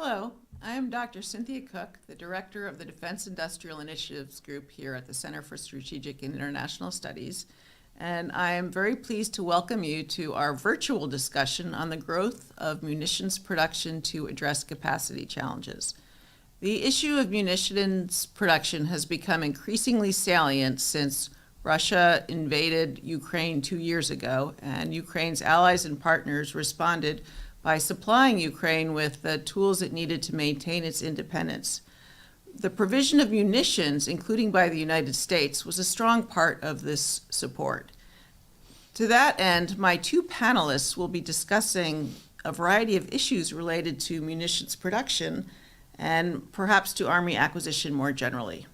Hello, I am Dr. Cynthia Cook, the Director of the Defense Industrial Initiatives Group here at the Center for Strategic and International Studies, and I am very pleased to welcome you to our virtual discussion on the growth of munitions production to address capacity challenges. The issue of munitions production has become increasingly salient since Russia invaded Ukraine 2 years ago, and Ukraine's allies and partners responded by supplying Ukraine with the tools it needed to maintain its independence. The provision of munitions, including by the United States, was a strong part of this support. To that end, my two panelists will be discussing a variety of issues related to munitions production and perhaps to Army acquisition more generally.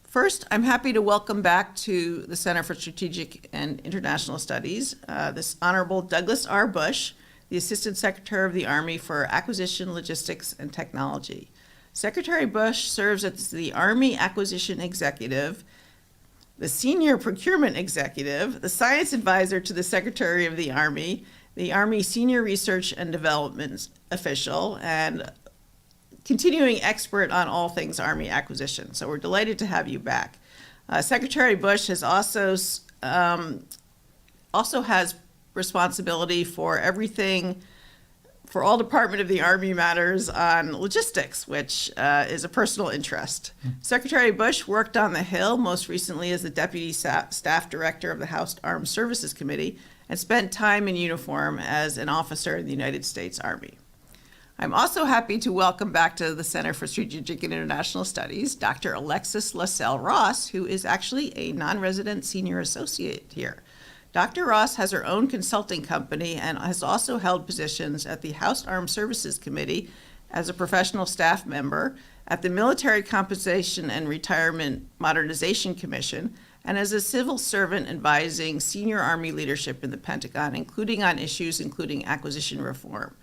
First, I'm happy to welcome back to the Center for Strategic and International Studies this Honorable Douglas R. Bush, the Assistant Secretary of the Army for Acquisition, Logistics, and Technology. Secretary Bush serves as the Army Acquisition Executive, the Senior Procurement Executive, the Science Advisor to the Secretary of the Army Senior Research and Development Official, and continuing expert on all things Army acquisition. So we're delighted to have you back. Secretary Bush has also has responsibility for everything, for all Department of the Army matters on logistics, which is a personal interest. Secretary Bush worked on the Hill, most recently as the Deputy Staff Director of the House Armed Services Committee, and spent time in uniform as an officer in the United States Army. I'm also happy to welcome back to the Center for Strategic and International Studies, Dr. Alexis Lasselle Ross, who is actually a non-resident senior associate here. Dr. Ross has her own consulting company and has also held positions at the House Armed Services Committee as a professional staff member, at the Military Compensation and Retirement Modernization Commission, and as a civil servant advising senior Army leadership in the Pentagon, including on issues including acquisition reform.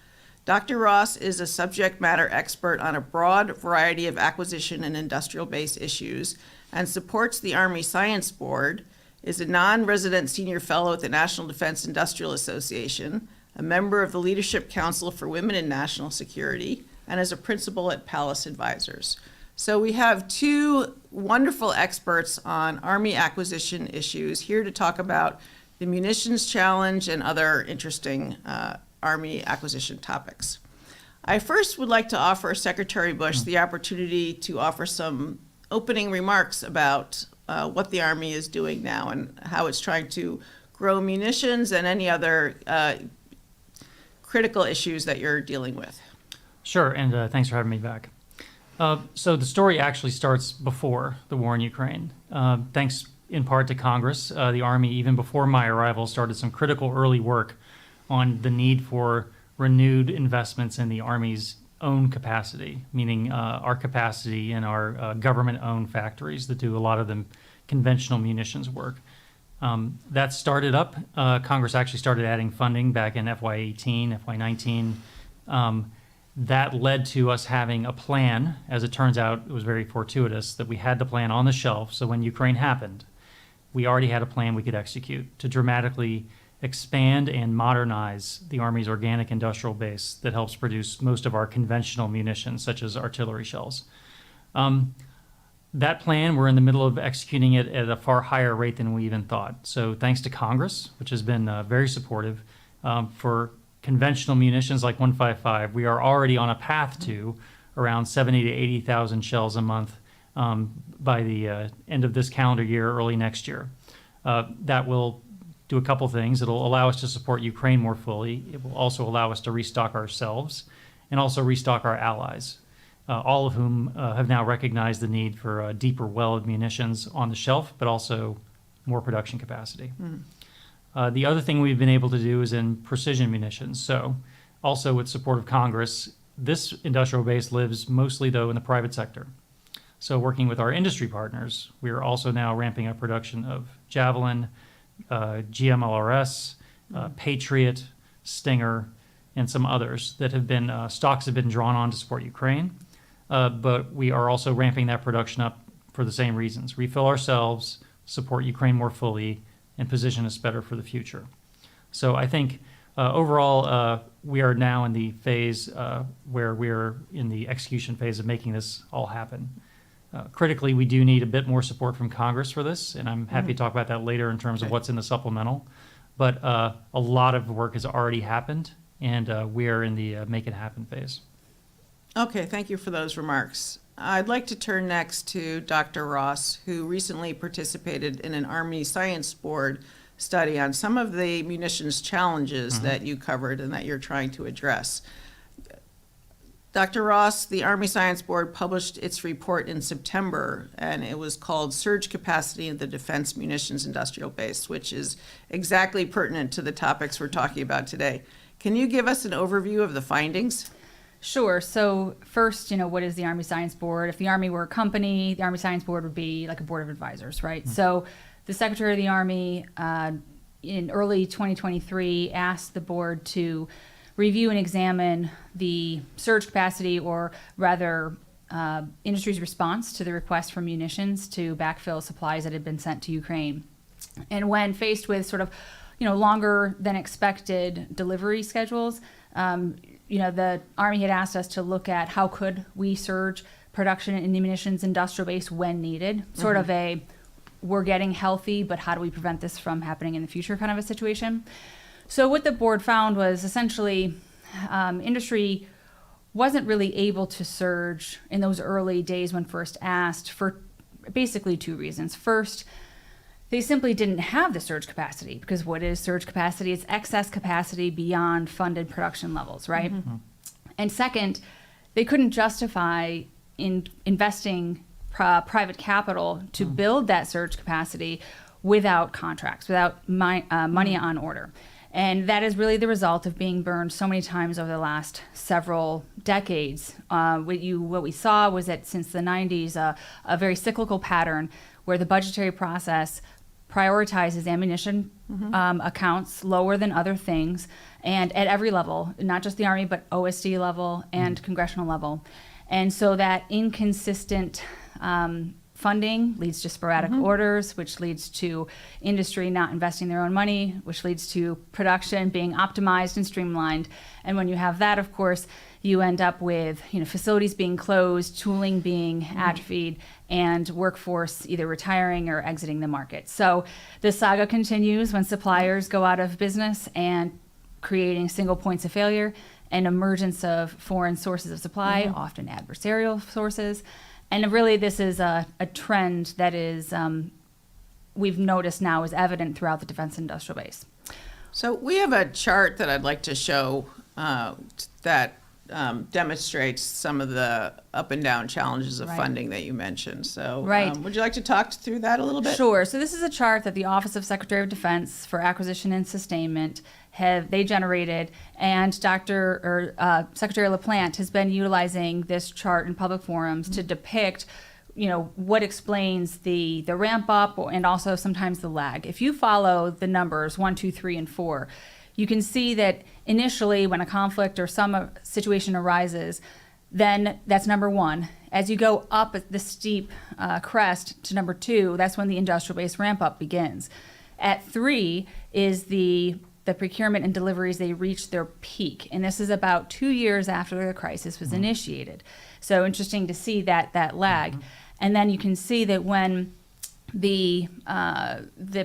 Dr. Ross is a subject matter expert on a broad variety of acquisition and industrial-based issues and supports the Army Science Board, is a non-resident senior fellow at the National Defense Industrial Association, a member of the Leadership Council for Women in National Security, and is a principal at Palace Advisors. So we have two wonderful experts on Army acquisition issues here to talk about the munitions challenge and other interesting Army acquisition topics. I first would like to offer Secretary Bush the opportunity to offer some opening remarks about what the Army is doing now and how it's trying to grow munitions and any other critical issues that you're dealing with. Sure, and thanks for having me back. So the story actually starts before the war in Ukraine. Thanks in part to Congress, the Army, even before my arrival, started some critical early work on the need for renewed investments in the Army's own capacity, meaning our capacity in our government-owned factories that do a lot of the conventional munitions work. That started up. Congress actually started adding funding back in FY18, FY19. That led to us having a plan. As it turns out, it was very fortuitous that we had the plan on the shelf, so when Ukraine happened, we already had a plan we could execute to dramatically expand and modernize the Army's organic industrial base that helps produce most of our conventional munitions, such as artillery shells. That plan, we're in the middle of executing it at a far higher rate than we even thought. So thanks to Congress, which has been very supportive, for conventional munitions like 155, we are already on a path to around 70 to 80,000 shells a month by the end of this calendar year, early next year. That will do a couple things. It'll allow us to support Ukraine more fully. It will also allow us to restock ourselves and also restock our allies, all of whom have now recognized the need for deeper well of munitions on the shelf, but also more production capacity. The other thing we've been able to do is in precision munitions. So also with support of Congress, this industrial base lives mostly, though, in the private sector. So working with our industry partners, we are also now ramping up production of Javelin, GMLRS, Patriot, Stinger, and some others that have been, stocks have been drawn on to support Ukraine. But we are also ramping that production up for the same reasons. Refill ourselves, support Ukraine more fully, and position us better for the future. So I think overall, we are now in the phase where we are in the execution phase of making this all happen. Critically, we do need a bit more support from Congress for this, and I'm happy to talk about that later in terms of what's in the supplemental. But a lot of work has already happened, and we are in the make it happen phase. Okay, thank you for those remarks. I'd like to turn next to Dr. Ross, who recently participated in an Army Science Board study on some of the munitions challenges that you covered and that you're trying to address. Dr. Ross, the Army Science Board published its report in September, and it was called Surge Capacity in the Defense Munitions Industrial Base, which is exactly pertinent to the topics we're talking about today. Can you give us an overview of the findings? Sure. So first, what is the Army Science Board? If the Army were a company, the Army Science Board would be like a board of advisors, right? So the Secretary of the Army in early 2023 asked the board to review and examine the surge capacity, or rather industry's response to the request for munitions to backfill supplies that had been sent to Ukraine. And when faced with sort of, longer than expected delivery schedules, the Army had asked us to look at how could we surge production in the munitions industrial base when needed, sort of a we're getting healthy, but how do we prevent this from happening in the future kind of a situation. So what the board found was essentially industry wasn't really able to surge in those early days when first asked for basically two reasons. First, they simply didn't have the surge capacity, because what is surge capacity? It's excess capacity beyond funded production levels, right? And second, they couldn't justify in investing private capital to build that surge capacity without contracts, without money on order. And that is really the result of being burned so many times over the last several decades. What we saw was that since the 90s, a very cyclical pattern where the budgetary process prioritizes ammunition accounts lower than other things, and at every level, not just the Army, but OSD level and congressional level. And so that inconsistent funding leads to sporadic orders, which leads to industry not investing their own money, which leads to production being optimized and streamlined. And when you have that, of course, you end up with facilities being closed, tooling being atrophied, and workforce either retiring or exiting the market. So the saga continues when suppliers go out of business and creating single points of failure and emergence of foreign sources of supply, often adversarial sources. And really, this is a trend that is we've noticed now is evident throughout the defense industrial base. So we have a chart that I'd like to show that demonstrates some of the up and down challenges of funding that you mentioned. So would you like to talk through that a little bit? Sure. So this is a chart that the Office of Secretary of Defense for Acquisition and Sustainment they generated, and Secretary LaPlante has been utilizing this chart in public forums to depict what explains the ramp up and also sometimes the lag. If you follow the numbers 1, 2, 3, and 4, you can see that initially when a conflict or some situation arises, then that's number one. As you go up the steep crest to number 2, that's when the industrial base ramp up begins. At 3 is the procurement and deliveries, they reach their peak. And this is about 2 years after the crisis was initiated. So interesting to see that lag. And then you can see that when the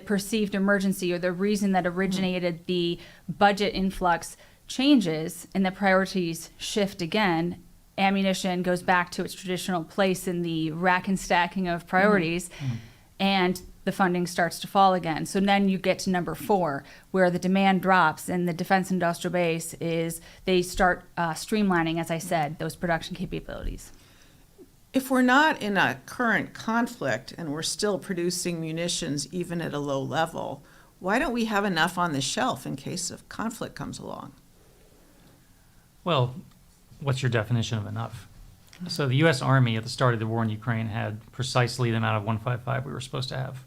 perceived emergency or the reason that originated the budget influx changes and the priorities shift again, ammunition goes back to its traditional place in the rack and stacking of priorities, and the funding starts to fall again. So then you get to number 4, where the demand drops and the defense industrial base they start streamlining, as I said, those production capabilities. If we're not in a current conflict and we're still producing munitions even at a low level, why don't we have enough on the shelf in case of conflict comes along? Well, what's your definition of enough? So the U.S. Army at the start of the war in Ukraine had precisely the amount of 155 we were supposed to have,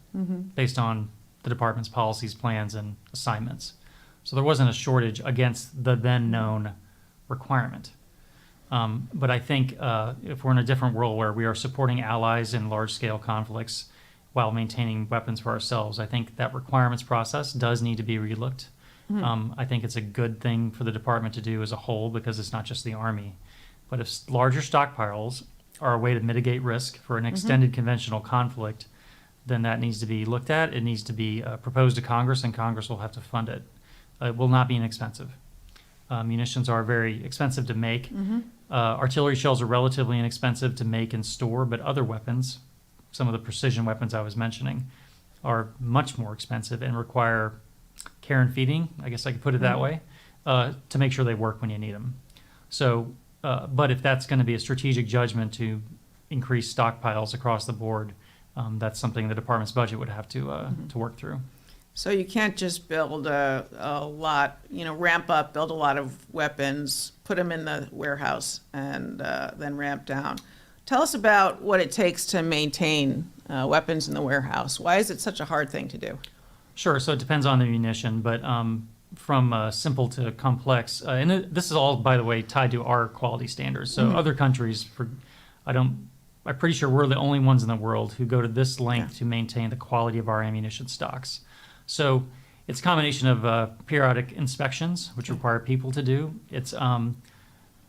based on the department's policies, plans, and assignments. So there wasn't a shortage against the then known requirement. But I think if we're in a different world where we are supporting allies in large-scale conflicts while maintaining weapons for ourselves, I think that requirements process does need to be relooked. I think it's a good thing for the department to do as a whole because it's not just the Army. But if larger stockpiles are a way to mitigate risk for an extended conventional conflict, then that needs to be looked at. It needs to be proposed to Congress, and Congress will have to fund it. It will not be inexpensive. Munitions are very expensive to make. Artillery shells are relatively inexpensive to make and store, but other weapons, some of the precision weapons I was mentioning, are much more expensive and require care and feeding, I guess I could put it that way, to make sure they work when you need them. So, but if that's going to be a strategic judgment to increase stockpiles across the board, that's something the department's budget would have to work through. So you can't just build a lot, ramp up, build a lot of weapons, put them in the warehouse, and then ramp down. Tell us about what it takes to maintain weapons in the warehouse. Why is it such a hard thing to do? Sure. So it depends on the munition, but from simple to complex, and this is all, by the way, tied to our quality standards. So other countries, I'm pretty sure we're the only ones in the world who go to this length to maintain the quality of our ammunition stocks. So it's a combination of periodic inspections, which require people to do. It's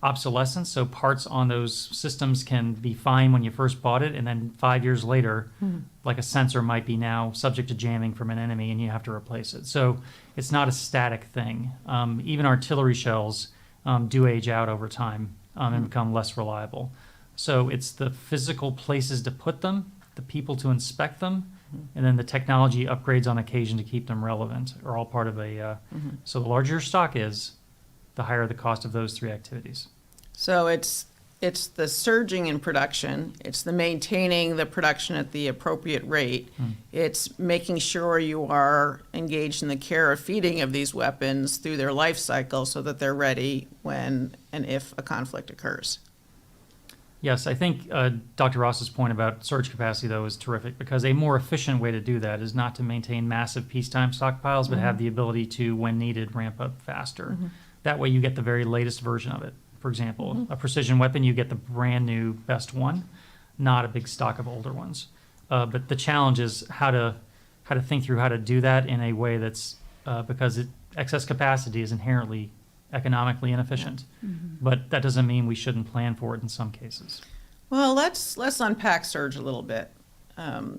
obsolescence, so parts on those systems can be fine when you first bought it, and then 5 years later, like a sensor might be now subject to jamming from an enemy, and you have to replace it. So it's not a static thing. Even artillery shells do age out over time and become less reliable. So it's the physical places to put them, the people to inspect them, and then the technology upgrades on occasion to keep them relevant are all part of a, so the larger your stock is, the higher the cost of those three activities. So it's the surging in production, it's the maintaining the production at the appropriate rate, it's making sure you are engaged in the care of feeding of these weapons through their life cycle so that they're ready when and if a conflict occurs. Yes, I think Dr. Ross's point about surge capacity, though, is terrific because a more efficient way to do that is not to maintain massive peacetime stockpiles, but have the ability to, when needed, ramp up faster. That way you get the very latest version of it. For example, a precision weapon, you get the brand new best one, not a big stock of older ones. But the challenge is how to think through how to do that in a way that's, because excess capacity is inherently economically inefficient. But that doesn't mean we shouldn't plan for it in some cases. Well, let's unpack surge a little bit. I've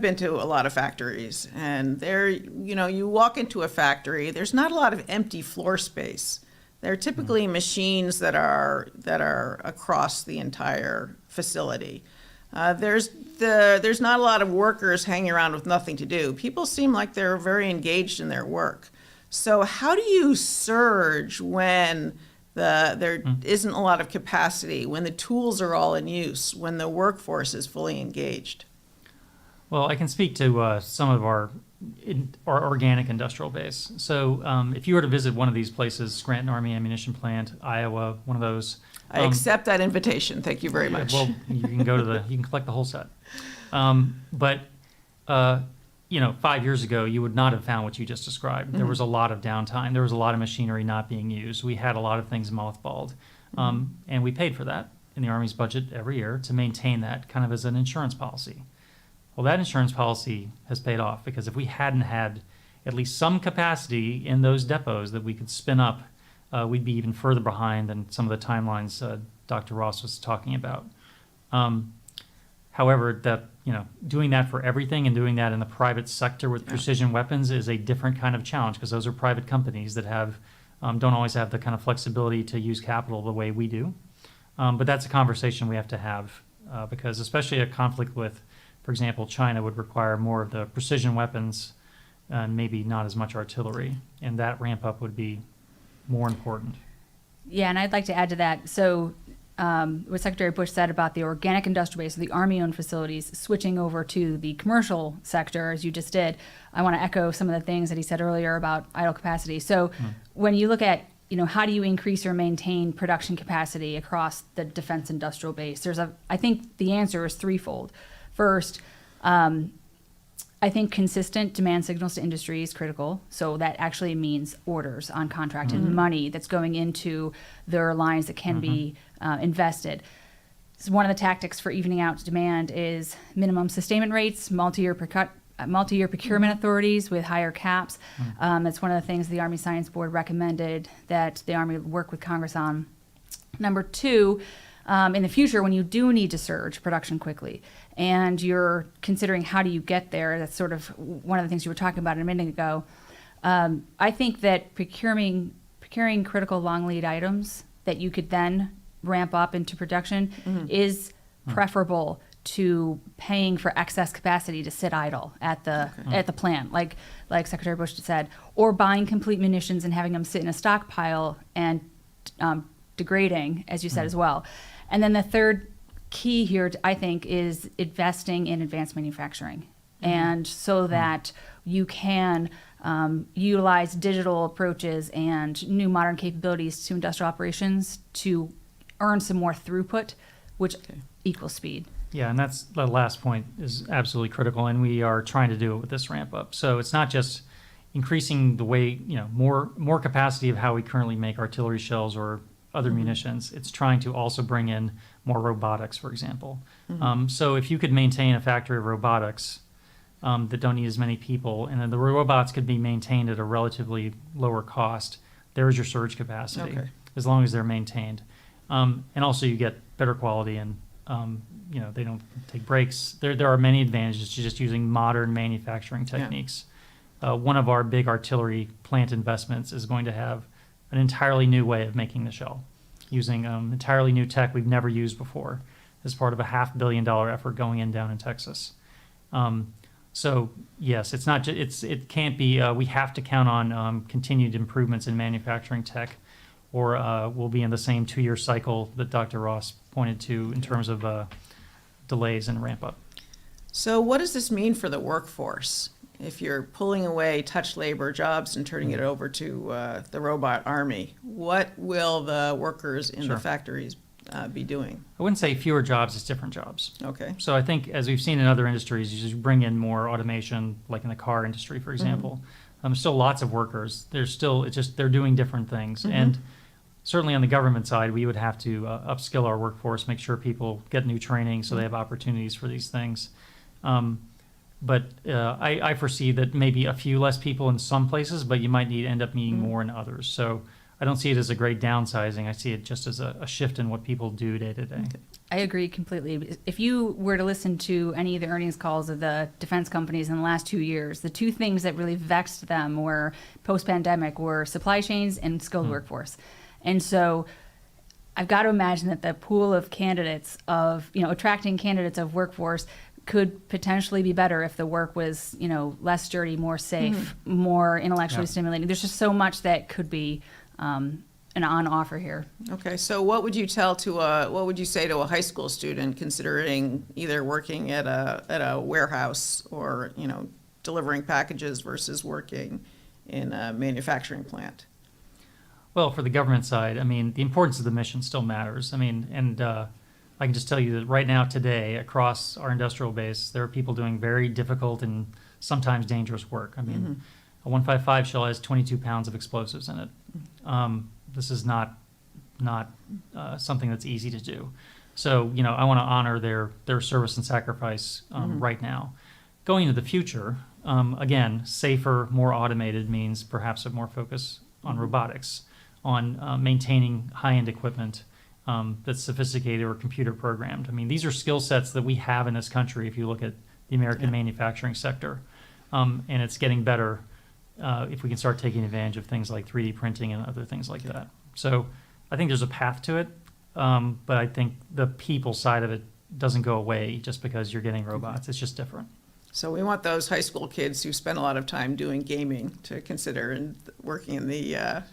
been to a lot of factories, and there, you walk into a factory, there's not a lot of empty floor space. They're typically machines that are across the entire facility. There's not a lot of workers hanging around with nothing to do. People seem like they're very engaged in their work. So how do you surge when there isn't a lot of capacity, when the tools are all in use, when the workforce is fully engaged? Well, I can speak to some of our organic industrial base. So if you were to visit one of these places, Scranton Army Ammunition Plant, Iowa, one of those. I accept that invitation. Thank you very much. Well, you can go to you can collect the whole set. But 5 years ago, you would not have found what you just described. There was a lot of downtime. There was a lot of machinery not being used. We had a lot of things mothballed. And we paid for that in the Army's budget every year to maintain that kind of as an insurance policy. Well, that insurance policy has paid off because if we hadn't had at least some capacity in those depots that we could spin up, we'd be even further behind than some of the timelines Dr. Ross was talking about. However, doing that for everything and doing that in the private sector with precision weapons is a different kind of challenge because those are private companies that don't always have the kind of flexibility to use capital the way we do. But that's a conversation we have to have because especially a conflict with, for example, China would require more of the precision weapons and maybe not as much artillery, and that ramp up would be more important. Yeah, and I'd like to add to that. So what Secretary Bush said about the organic industrial base, the Army-owned facilities, switching over to the commercial sector, as you just did, I want to echo some of the things that he said earlier about idle capacity. So when you look at, how do you increase or maintain production capacity across the defense industrial base? I think the answer is threefold. First, I think consistent demand signals to industry is critical. So that actually means orders on contract and money that's going into their lines that can be invested. So one of the tactics for evening out demand is minimum sustainment rates, multi-year multi-year procurement authorities with higher caps. That's one of the things the Army Science Board recommended that the Army work with Congress on. Number two, in the future, when you do need to surge production quickly and you're considering how do you get there, that's sort of one of the things you were talking about a minute ago. I think that procuring critical long lead items that you could then ramp up into production is preferable to paying for excess capacity to sit idle at the plant, like Secretary Bush said, or buying complete munitions and having them sit in a stockpile and degrading, as you said as well. And then the third key here, I think, is investing in advanced manufacturing, and so that you can utilize digital approaches and new modern capabilities to industrial operations to earn some more throughput, which equals speed. Yeah, and that's the last point is absolutely critical, and we are trying to do it with this ramp up. So it's not just increasing the way, more capacity of how we currently make artillery shells or other munitions. It's trying to also bring in more robotics, for example. So if you could maintain a factory of robotics that don't need as many people, and then the robots could be maintained at a relatively lower cost, there's your surge capacity, as long as they're maintained. And also you get better quality and they don't take breaks. There are many advantages to just using modern manufacturing techniques. One of our big artillery plant investments is going to have an entirely new way of making the shell, using entirely new tech we've never used before as part of a $500 million effort going in down in Texas. So yes, it's not. It can't be. We have to count on continued improvements in manufacturing tech, or we'll be in the same 2-year cycle that Dr. Ross pointed to in terms of delays and ramp up. So what does this mean for the workforce? If you're pulling away touch labor jobs and turning it over to the robot army, what will the workers in the factories be doing? I wouldn't say fewer jobs, it's different jobs. Okay. So I think, as we've seen in other industries, you just bring in more automation, like in the car industry, for example. Still lots of workers. It's just they're doing different things. And certainly on the government side, we would have to upskill our workforce, make sure people get new training so they have opportunities for these things. But I foresee that maybe a few less people in some places, but you might end up needing more in others. So I don't see it as a great downsizing. I see it just as a shift in what people do day to day. I agree completely. If you were to listen to any of the earnings calls of the defense companies in the last 2 years, the two things that really vexed them were post-pandemic were supply chains and skilled workforce. And so I've got to imagine that the pool of candidates attracting candidates of workforce could potentially be better if the work was, less dirty, more safe, more intellectually stimulating. There's just so much that could be on offer here. Okay, so what would you say to a high school student considering either working at a warehouse or delivering packages versus working in a manufacturing plant? Well, for the government side, the importance of the mission still matters. I can just tell you that right now, today, across our industrial base, there are people doing very difficult and sometimes dangerous work. A 155 shell has 22 pounds of explosives in it. This is not something that's easy to do. So, I want to honor their service and sacrifice right now. Going into the future, again, safer, more automated means perhaps a more focus on robotics, on maintaining high-end equipment that's sophisticated or computer programmed. These are skill sets that we have in this country if you look at the American manufacturing sector. And it's getting better if we can start taking advantage of things like 3D printing and other things like that. So I think there's a path to it, but I think the people side of it doesn't go away just because you're getting robots. It's just different. So we want those high school kids who spend a lot of time doing gaming to consider and working in the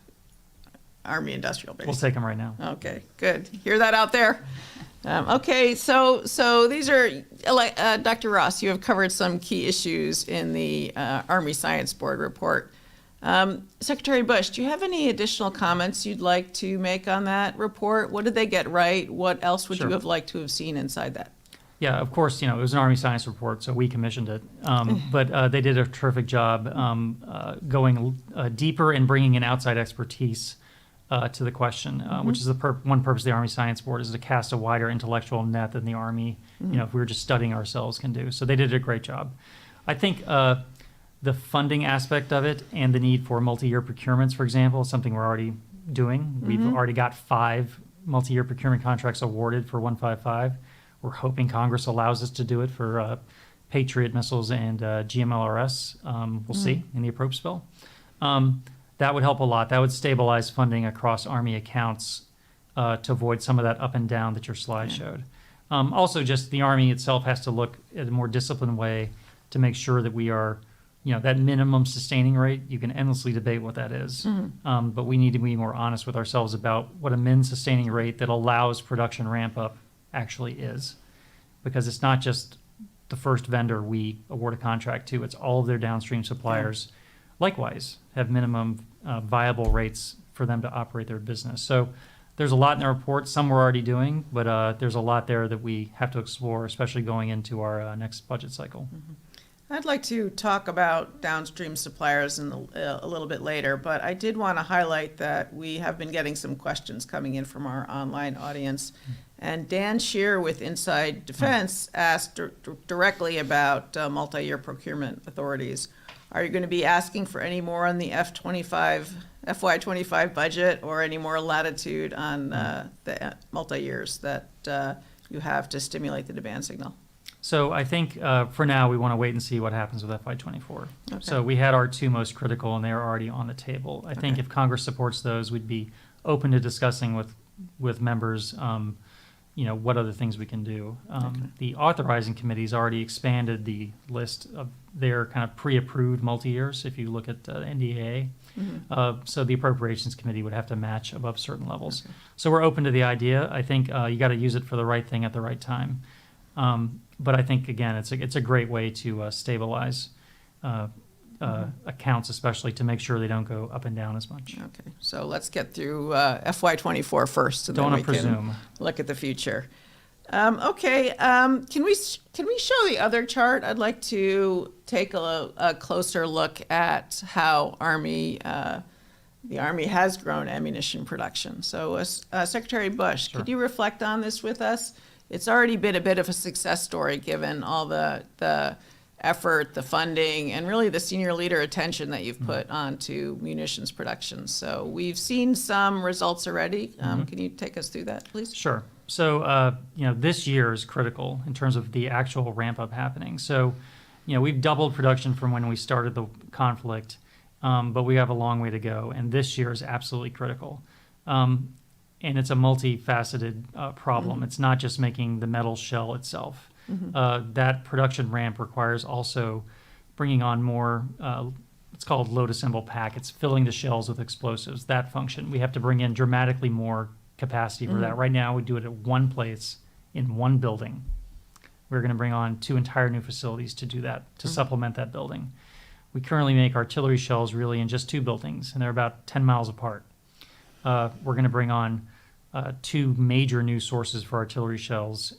Army industrial base. We'll take them right now. Okay, good. Hear that out there? Okay, so these are, Dr. Ross, you have covered some key issues in the Army Science Board report. Secretary Bush, do you have any additional comments you'd like to make on that report? What did they get right? What else would you have liked to have seen inside that? Yeah, of course, it was an Army Science report, so we commissioned it. But they did a terrific job going deeper and bringing in outside expertise to the question, which is one purpose of the Army Science Board, is to cast a wider intellectual net than the Army, if we were just studying ourselves, can do. So they did a great job. I think the funding aspect of it and the need for multi-year procurements, for example, is something we're already doing. We've already got 5 multi-year procurement contracts awarded for 155. We're hoping Congress allows us to do it for Patriot missiles and GMLRS. We'll see in the approach bill. That would help a lot. That would stabilize funding across Army accounts to avoid some of that up and down that your slide showed. Also, just the Army itself has to look at a more disciplined way to make sure that we are, that minimum sustaining rate, you can endlessly debate what that is. But we need to be more honest with ourselves about what a min sustaining rate that allows production ramp up actually is. Because it's not just the first vendor we award a contract to, it's all of their downstream suppliers. Likewise, have minimum viable rates for them to operate their business. So there's a lot in the report. Some we're already doing, but there's a lot there that we have to explore, especially going into our next budget cycle. I'd like to talk about downstream suppliers in a little bit later, but I did want to highlight that we have been getting some questions coming in from our online audience. And Dan Shear with Inside Defense asked directly about multi-year procurement authorities. Are you going to be asking for any more on the FY25 budget, or any more latitude on the multi-years that you have to stimulate the demand signal? So I think for now we want to wait and see what happens with FY24. Okay. So we had our 2 most critical, and they are already on the table. I think Okay. if Congress supports those, we'd be open to discussing with members, what other things we can do. The authorizing committee's already expanded the list of their kind of pre-approved multi-years. If you look at NDAA, so the appropriations committee would have to match above certain levels. Okay. So we're open to the idea. I think you got to use it for the right thing at the right time. But I think, again, it's a great way to stabilize accounts, especially to make sure they don't go up and down as much. Okay, so let's get through FY24 first, and Don't then want we to presume. can look at the future. Can we show the other chart? I'd like to take a closer look at how the Army has grown ammunition production. So, Secretary Bush, Sure. could you reflect on this with us? It's already been a bit of a success story, given all the effort, the funding, and really the senior leader attention that you've put onto munitions production. So we've seen some results already. Can you take us through that, please? Sure. So, this year is critical in terms of the actual ramp up happening. So, we've doubled production from when we started the conflict, but we have a long way to go. And this year is absolutely critical. And it's a multifaceted problem. It's not just making the metal shell itself. That production ramp requires also bringing on more, it's called load assemble pack. It's filling the shells with explosives. That function, we have to bring in dramatically more capacity for that. Right now, we do it at one place in one building. We're going to bring on 2 entire new facilities to do that, to supplement that building. We currently make artillery shells really in just 2 buildings, and they're about 10 miles apart. We're going to bring on 2 major new sources for artillery shells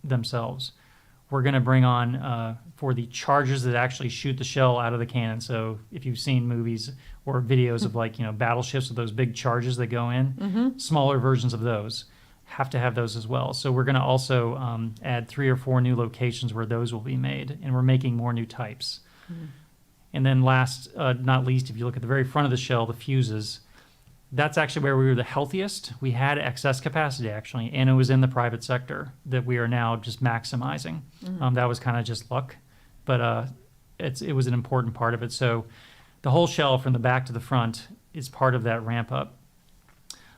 themselves. We're going to bring on for the charges that actually shoot the shell out of the cannon. So if you've seen movies or videos of battleships with those big charges that go in, smaller versions of those have to have those as well. So we're going to also add 3 or 4 new locations where those will be made, and we're making more new types. And then last, not least, if you look at the very front of the shell, the fuses, that's actually where we were the healthiest. We had excess capacity, actually, and it was in the private sector that we are now just maximizing. That was kind of just luck, but it was an important part of it. So the whole shell from the back to the front is part of that ramp up.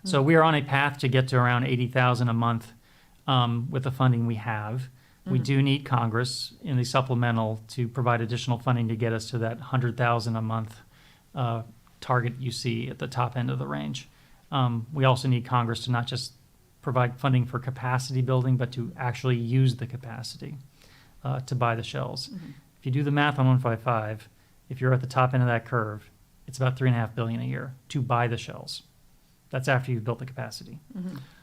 So we are on a path to get to around 80,000 a month with the funding we have. We do need Congress in the supplemental to provide additional funding to get us to that 100,000 a month target you see at the top end of the range. We also need Congress to not just provide funding for capacity building, but to actually use the capacity to buy the shells. If you do the math on 155, if you're at the top end of that curve, it's about $3.5 billion a year to buy the shells. That's after you've built the capacity.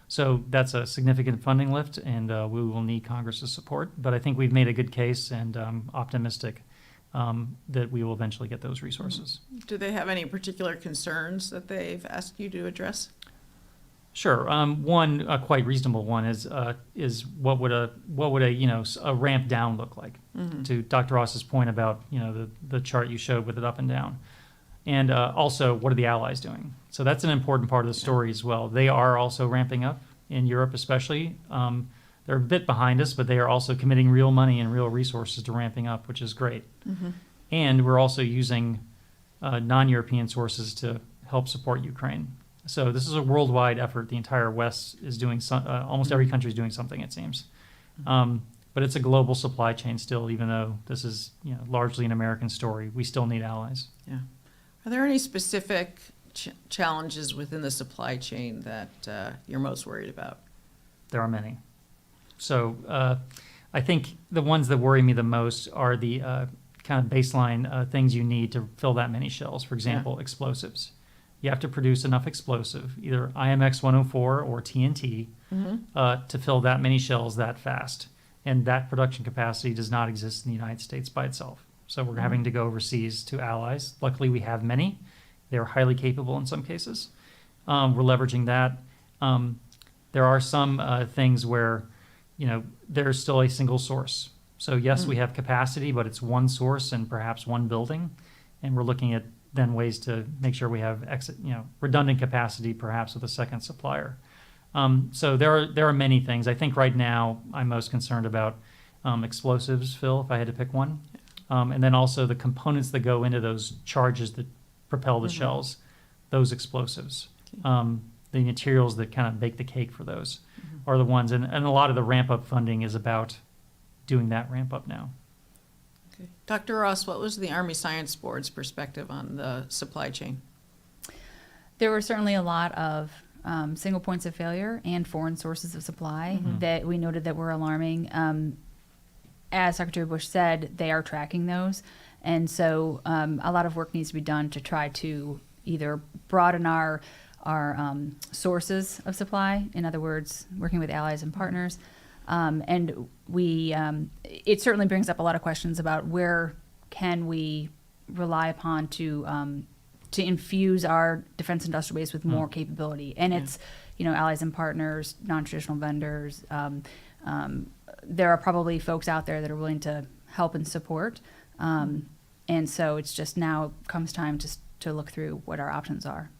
So that's a significant funding lift, and we will need Congress's support. But I think we've made a good case, and I'm optimistic that we will eventually get those resources. Do they have any particular concerns that they've asked you to address? Sure. One quite reasonable one is what would a ramp down look like? to Dr. Ross's point about, the chart you showed with it up and down. And also, what are the allies doing? So that's an important part of the story as well. They are also ramping up in Europe, especially. They're a bit behind us, but they are also committing real money and real resources to ramping up, which is great. And we're also using non-European sources to help support Ukraine. So this is a worldwide effort. The entire West is doing almost every country is doing something, it seems. But it's a global supply chain still, even though this is largely an American story. We still need allies. Yeah. Are there any specific challenges within the supply chain that you're most worried about? There are many. So I think the ones that worry me the most are the kind of baseline things you need to fill that many shells. For example, explosives. You have to produce enough explosive, either IMX 104 or TNT, to fill that many shells that fast. And that production capacity does not exist in the United States by itself. So we're having to go overseas to allies. Luckily, we have many. They're highly capable in some cases. We're leveraging that. There are some things where, there's still a single source. So yes, we have capacity, but it's one source and perhaps one building. And we're looking at then ways to make sure we have redundant capacity, perhaps with a second supplier. So there are many things. I think right now I'm most concerned about explosives, Phil, if I had to pick one. And then also the components that go into those charges that propel the shells, those explosives. The materials that kind of bake the cake for those are the ones. And a lot of the ramp-up funding is about doing that ramp-up now. Okay. Dr. Ross, what was the Army Science Board's perspective on the supply chain? There were certainly a lot of single points of failure and foreign sources of supply that we noted that were alarming. As Secretary Bush said, they are tracking those. And so a lot of work needs to be done to try to either broaden our sources of supply, in other words, working with allies and partners. And it certainly brings up a lot of questions about where can we rely upon to infuse our defense industrial base with more capability. And it's, allies and partners, non-traditional vendors. There are probably folks out there that are willing to help and support. And so it's just now comes time to look through what our options are.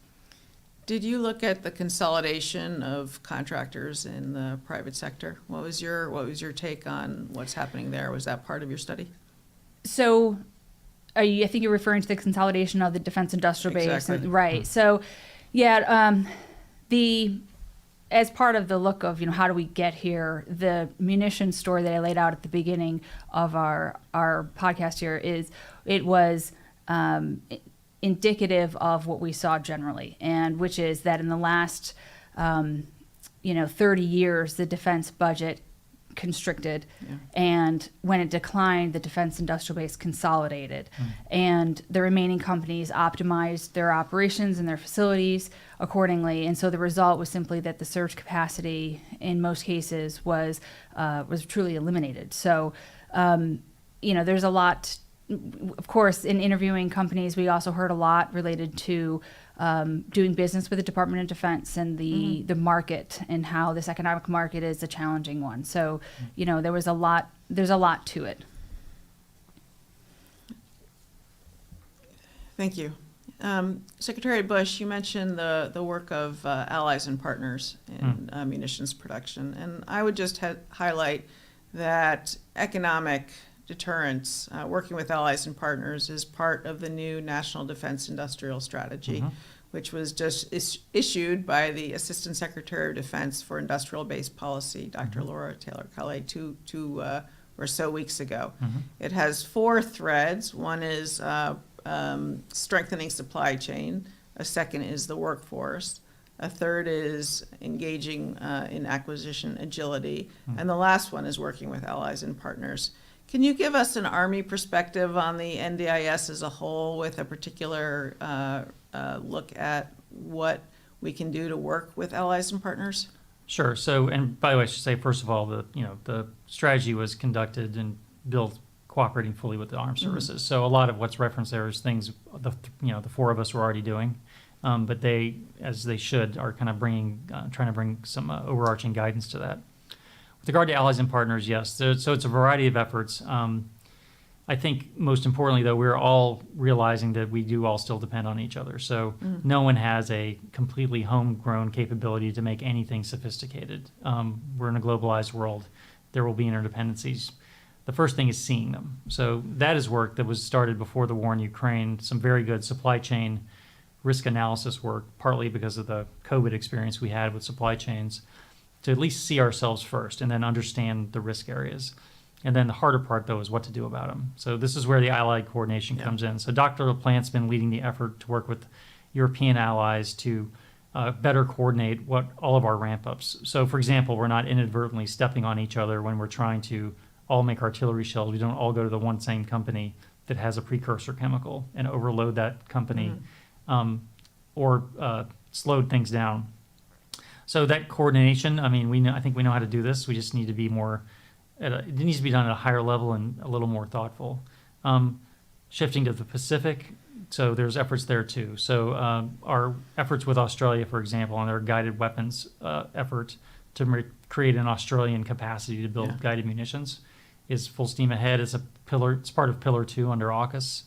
Did you look at the consolidation of contractors in the private sector? What was your take on what's happening there? Was that part of your study? So I think you're referring to the consolidation of the defense industrial base. Exactly. Right. So, yeah, as part of the look of, how do we get here, the munitions story that I laid out at the beginning of our podcast here it was indicative of what we saw generally, and which is that in the last 30 years, the defense budget constricted, and when it declined, the defense industrial base consolidated, and the remaining companies optimized their operations and their facilities accordingly. And so the result was simply that the surge capacity in most cases was truly eliminated. So there's a lot. Of course, in interviewing companies, we also heard a lot related to doing business with the Department of Defense and the market, and how this economic market is a challenging one. So, there's a lot to it. Thank you. Secretary Bush, you mentioned the work of allies and partners in munitions production, and I would just highlight that economic deterrence, working with allies and partners, is part of the new National Defense Industrial Strategy, which was just issued by the Assistant Secretary of Defense for Industrial Base Policy, Dr. Laura Taylor Culley, two or so weeks ago. It has 4 threads. One is strengthening supply chain. A second is the workforce. A third is engaging in acquisition agility. And the last one is working with allies and partners. Can you give us an Army perspective on the NDIS as a whole, with a particular look at what we can do to work with allies and partners? Sure. So, and by the way, I should say, first of all, the strategy was conducted and built cooperating fully with the armed services. So a lot of what's referenced there is things the 4 of us were already doing, but they, as they should, are kind of trying to bring some overarching guidance to that. With regard to allies and partners, yes. So it's a variety of efforts. I think most importantly, though, we're all realizing that we do all still depend on each other. So no one has a completely homegrown capability to make anything sophisticated. We're in a globalized world. There will be interdependencies. The first thing is seeing them. So that is work that was started before the war in Ukraine, some very good supply chain risk analysis work, partly because of the COVID experience we had with supply chains, to at least see ourselves first and then understand the risk areas. And then the harder part, though, is what to do about them. So this is where the allied coordination comes in. So Dr. LaPlante's been leading the effort to work with European allies to better coordinate what all of our ramp-ups. So, for example, we're not inadvertently stepping on each other when we're trying to all make artillery shells. We don't all go to the one same company that has a precursor chemical and overload that company or slowed things down. So that coordination, I mean, I think we know how to do this. We just need to be more... it needs to be done at a higher level and a little more thoughtful. Shifting to the Pacific, so there's efforts there too. So our efforts with Australia, for example, on their guided weapons effort to create an Australian capacity to build guided munitions is full steam ahead. It's part of Pillar 2 under AUKUS.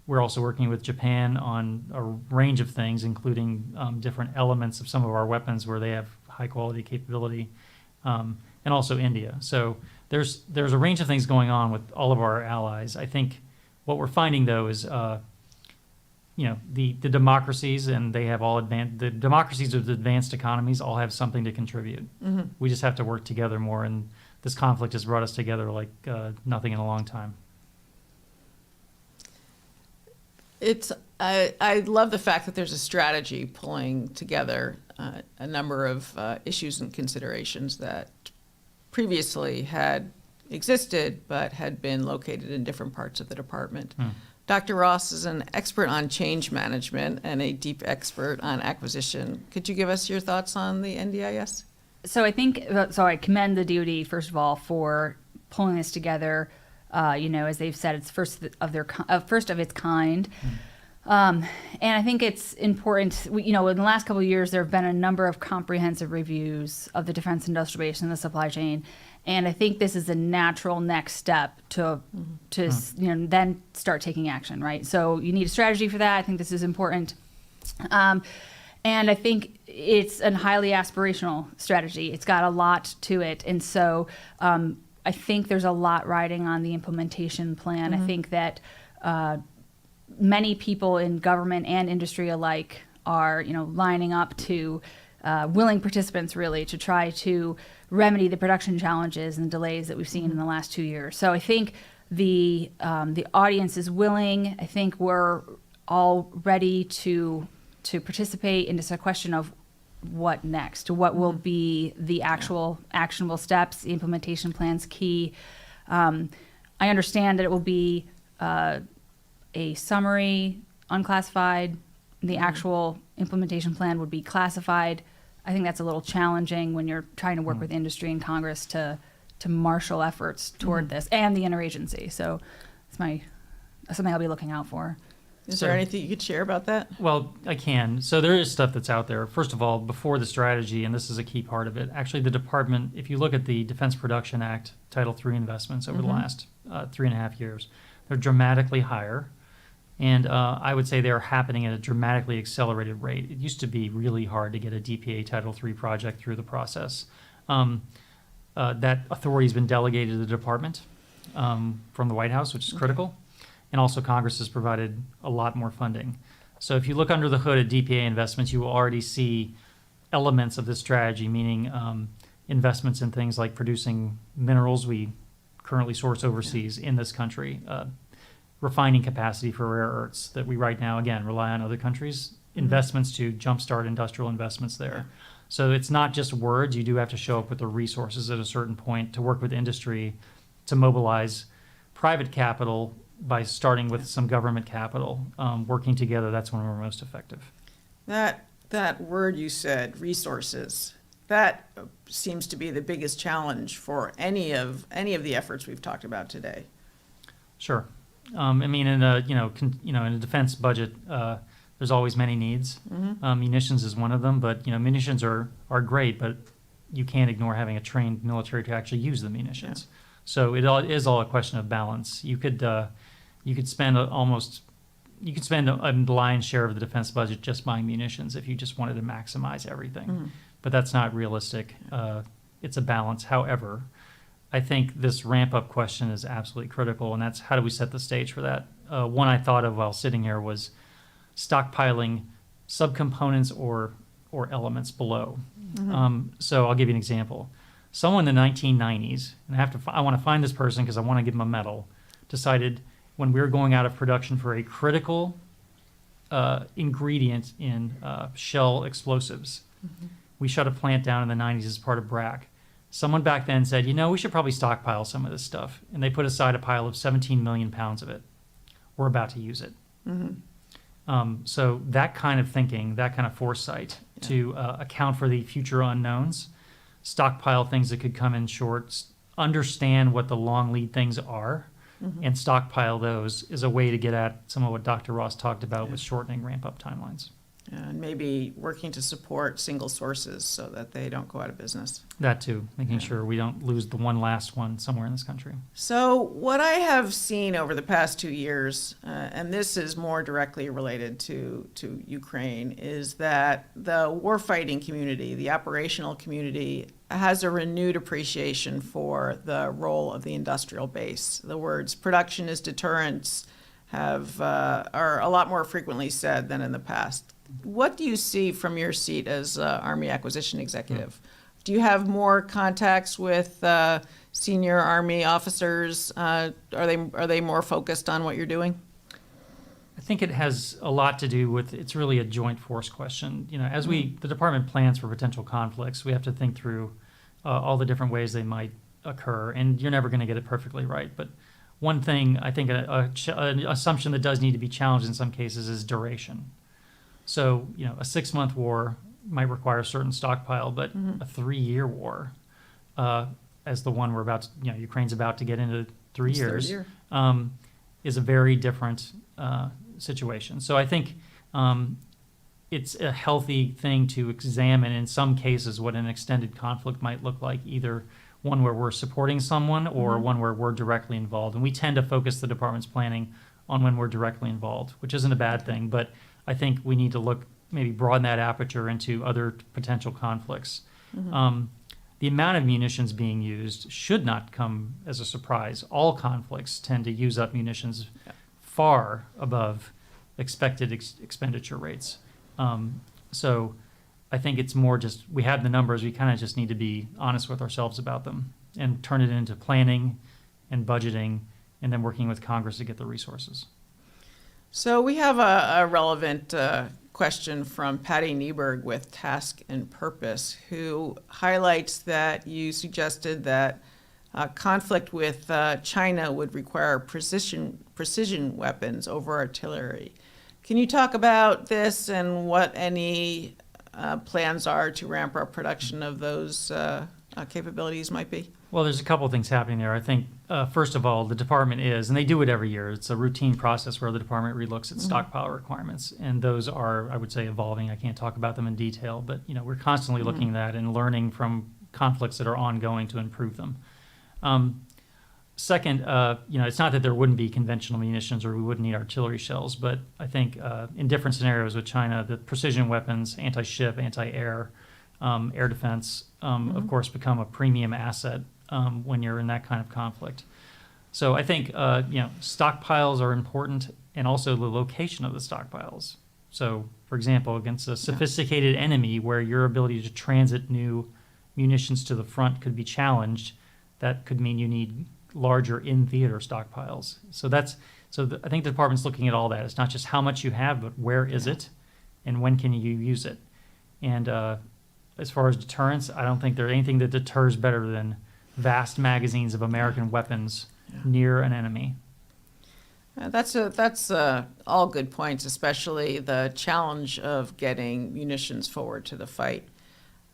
We're also working with Japan on a range of things, including different elements of some of our weapons where they have high quality capability. And also India. So there's a range of things going on with all of our allies. I think what we're finding, though, is the democracies, and they have all the democracies with advanced economies all have something to contribute. We just have to work together more, and this conflict has brought us together like nothing in a long time. I love the fact that there's a strategy pulling together a number of issues and considerations that previously had existed but had been located in different parts of the department. Dr. Ross is an expert on change management and a deep expert on acquisition. Could you give us your thoughts on the NDIS? So I commend the DoD, first of all, for pulling this together. As they've said, it's first of its kind. And I think it's important, in the last couple of years, there have been a number of comprehensive reviews of the defense industrial base and the supply chain. And I think this is a natural next step to then start taking action, right? So you need a strategy for that. I think this is important. And I think it's a highly aspirational strategy. It's got a lot to it. And so I think there's a lot riding on the implementation plan. I think that many people in government and industry alike are, lining up to willing participants really to try to remedy the production challenges and delays that we've seen in the last 2 years. So I think the audience is willing. I think we're all ready to participate, and it's a question of what next, what will be the actual actionable steps. The implementation plan's key. I understand that it will be a summary, unclassified. The actual implementation plan would be classified. I think that's a little challenging when you're trying to work with industry and Congress to marshal efforts toward this and the interagency. So that's something I'll be looking out for. Is there anything you could share about that? Well, I can. So there is stuff that's out there. First of all, before the strategy, and this is a key part of it, actually the department, if you look at the Defense Production Act Title III investments over the last 3.5 years, they're dramatically higher. And I would say they're happening at a dramatically accelerated rate. It used to be really hard to get a DPA Title III project through the process. That authority has been delegated to the department from the White House, which is critical. And also Congress has provided a lot more funding. So if you look under the hood at DPA investments, you will already see elements of this strategy, meaning investments in things like producing minerals we currently source overseas in this country, refining capacity for rare earths that we right now, again, rely on other countries, investments to jumpstart industrial investments there. So it's not just words. You do have to show up with the resources at a certain point to work with industry to mobilize private capital by starting with some government capital. Working together, that's when we're most effective. That word you said, resources, that seems to be the biggest challenge for any of the efforts we've talked about today. Sure. I mean, in a defense budget, there's always many needs. Munitions is one of them, but munitions are great, but you can't ignore having a trained military to actually use the munitions. So it all is all a question of balance. You could spend a lion's share of the defense budget just buying munitions if you just wanted to maximize everything. But that's not realistic. It's a balance. However, I think this ramp-up question is absolutely critical, and that's how do we set the stage for that? One I thought of while sitting here was stockpiling subcomponents or elements below. So I'll give you an example. Someone in the 1990s, and I want to find this person because I want to give them a medal, decided when we were going out of production for a critical ingredient in shell explosives. We shut a plant down in the 90s as part of BRAC. Someone back then said, we should probably stockpile some of this stuff. And they put aside a pile of 17 million pounds of it. We're about to use it. So that kind of thinking, that kind of foresight to account for the future unknowns, stockpile things that could come in short, understand what the long lead things are, and stockpile those is a way to get at some of what Dr. Ross talked about with shortening ramp-up timelines. And maybe working to support single sources so that they don't go out of business. That too, making sure we don't lose the one last one somewhere in this country. So what I have seen over the past 2 years, and this is more directly related to Ukraine, is that the warfighting community, the operational community, has a renewed appreciation for the role of the industrial base. The words production is deterrence are a lot more frequently said than in the past. What do you see from your seat as Army Acquisition Executive? Do you have more contacts with senior Army officers? Are they more focused on what you're doing? I think it has a lot to do with, it's really a joint force question. As the department plans for potential conflicts, we have to think through all the different ways they might occur, and you're never going to get it perfectly right. But one thing, I think an assumption that does need to be challenged in some cases is duration. So, a 6-month war might require a certain stockpile, but a 3-year war, as the one Ukraine's about to get into 3 years, is a very different situation. So I think it's a healthy thing to examine in some cases what an extended conflict might look like, either one where we're supporting someone or one where we're directly involved. And we tend to focus the department's planning on when we're directly involved, which isn't a bad thing, but I think we need to maybe broaden that aperture into other potential conflicts. The amount of munitions being used should not come as a surprise. All conflicts tend to use up munitions far above expected expenditure rates. So I think it's more just, we have the numbers, we kind of just need to be honest with ourselves about them and turn it into planning and budgeting and then working with Congress to get the resources. So we have a relevant question from Patty Nieberg with Task and Purpose, who highlights that you suggested that conflict with China would require precision weapons over artillery. Can you talk about this and what any plans are to ramp up production of those capabilities might be? Well, there's a couple of things happening there. I think, first of all, the department is, and they do it every year, it's a routine process where the department relooks at stockpile requirements. And those are, I would say, evolving. I can't talk about them in detail, but we're constantly looking at that and learning from conflicts that are ongoing to improve them. Second, it's not that there wouldn't be conventional munitions or we wouldn't need artillery shells, but I think in different scenarios with China, the precision weapons, anti-ship, anti-air, air defense, of course, become a premium asset when you're in that kind of conflict. So I think, stockpiles are important, and also the location of the stockpiles. So, for example, against a sophisticated enemy where your ability to transit new munitions to the front could be challenged, that could mean you need larger in-theater stockpiles. So I think the department's looking at all that. It's not just how much you have, but where is it, and when can you use it? And as far as deterrence, I don't think there's anything that deters better than vast magazines of American weapons near an enemy. That's all good points, especially the challenge of getting munitions forward to the fight.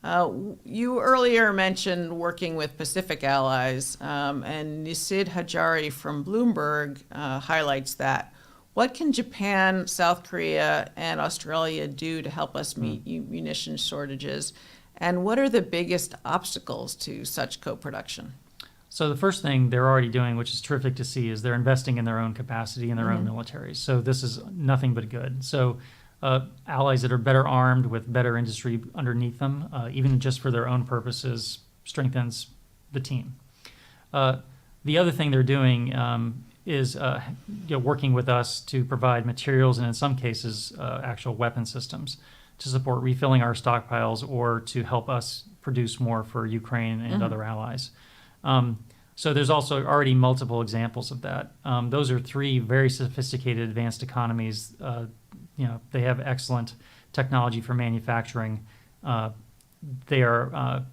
You earlier mentioned working with Pacific allies, and Nisid Hajari from Bloomberg highlights that. What can Japan, South Korea, and Australia do to help us meet munition shortages? And what are the biggest obstacles to such co-production? So the first thing they're already doing, which is terrific to see, is they're investing in their own capacity in their own militaries. So this is nothing but good. So allies that are better armed with better industry underneath them, even just for their own purposes, strengthens the team. The other thing they're doing is working with us to provide materials and in some cases actual weapon systems to support refilling our stockpiles or to help us produce more for Ukraine and other allies. So there's also already multiple examples of that. Those are three very sophisticated advanced economies. They have excellent technology for manufacturing. They are,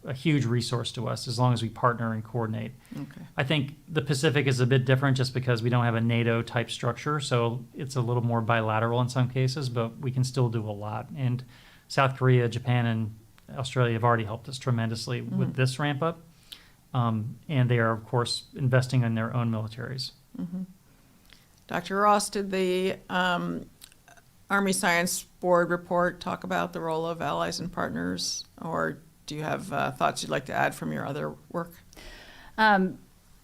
a huge resource to us as long as we partner and coordinate. Okay. I think the Pacific is a bit different just because we don't have a NATO type structure, so it's a little more bilateral in some cases, but we can still do a lot. And South Korea, Japan, and Australia have already helped us tremendously with this ramp up. And they are, of course, investing in their own militaries. Dr. Ross, did the Army Science Board report talk about the role of allies and partners, or do you have thoughts you'd like to add from your other work?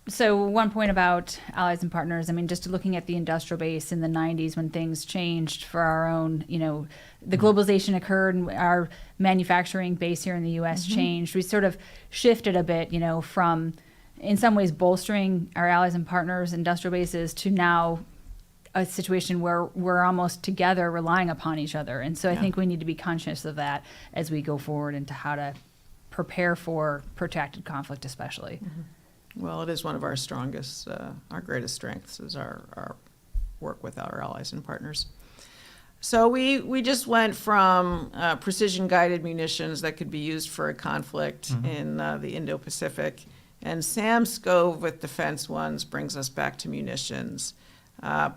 So one point about allies and partners, just looking at the industrial base in the 90s when things changed for our own, the globalization occurred and our manufacturing base here in the U.S. changed. We sort of shifted a bit, from in some ways bolstering our allies and partners industrial bases to now a situation where we're almost together relying upon each other. And so I think we need to be conscious of that as we go forward into how to prepare for protracted conflict especially. Well, it is one of our strongest, our greatest strengths is our work with our allies and partners. So we just went from precision-guided munitions that could be used for a conflict in the Indo-Pacific, and Sam's Scove with defense ones brings us back to munitions,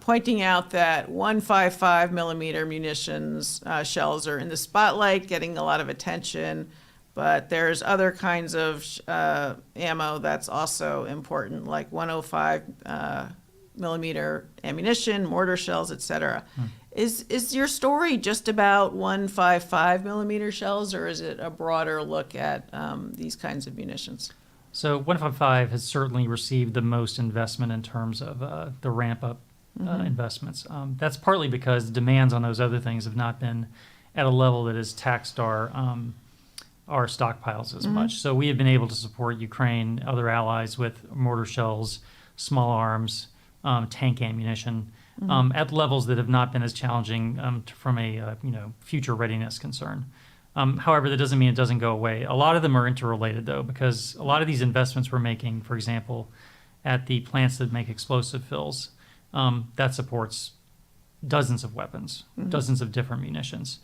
pointing out that 155 millimeter munitions shells are in the spotlight, getting a lot of attention. But there's other kinds of ammo that's also important, like 105 millimeter ammunition, mortar shells, et cetera. Is your story just about 155 millimeter shells, or is it a broader look at these kinds of munitions? So 155 has certainly received the most investment in terms of the ramp-up investments. That's partly because the demands on those other things have not been at a level that has taxed our stockpiles as much. So we have been able to support Ukraine, other allies with mortar shells, small arms, tank ammunition at levels that have not been as challenging from a future readiness concern. However, that doesn't mean it doesn't go away. A lot of them are interrelated, though, because a lot of these investments we're making, for example, at the plants that make explosive fills, that supports dozens of weapons, dozens of different munitions.